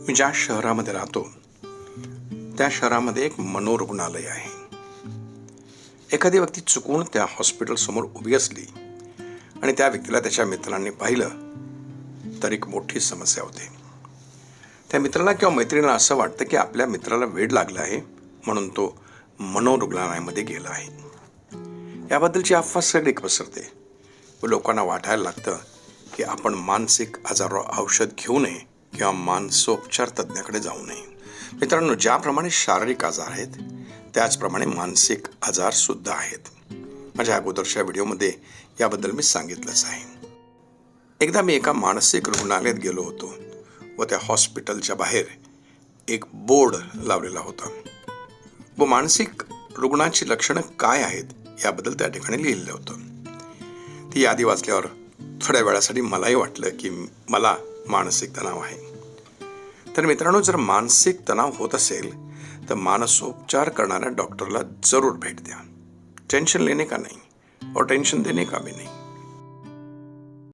मी ज्या शहरामध्ये राहतो त्या शहरामध्ये एक मनोरुग्णालय आहे. एखादी व्यक्ती चुकून त्या हॉस्पिटलसमोर उभी असली आणि त्या व्यक्तीला त्याच्या मित्रांनी पाहिलं तर एक मोठी समस्या होते. त्या मित्राला किंवा मैत्रिणीला असं वाटतं की आपल्या मित्राला वेड लागलं आहे म्हणून तो मनोरुग्णालयामध्ये गेला आहे. याबद्दलची अफवा सगळी पसरते व लोकांना वाटायला लागतं की आपण मानसिक आजारावर औषध घेऊ नये किंवा मानसोपचार तज्ज्ञाकडे जाऊ नये. मित्रांनो, ज्याप्रमाणे शारीरिक आजार आहेत त्याचप्रमाणे मानसिक आजार सुद्धा आहेत. माझ्या अगोदरच्या व्हिडिओमध्ये याबद्दल मी सांगितलंच आहे. एकदा मी एका मानसिक रुग्णालयात गेलो होतो व त्या हॉस्पिटलच्या बाहेर एक बोर्ड लावलेला होता व मानसिक रुग्णाची लक्षणं काय आहेत याबद्दल त्या ठिकाणी लिहिलेलं होतं. ती यादी वाचल्यावर थोड्या वेळासाठी मलाही वाटलं की मला मानसिक तणाव आहे. तर मित्रांनो, जर मानसिक तणाव होत असेल तर मानसोपचार करणाऱ्या डॉक्टरला जरूर भेट द्या. टेंशन लेने का नहीं और टेंशन देने का भी नहीं.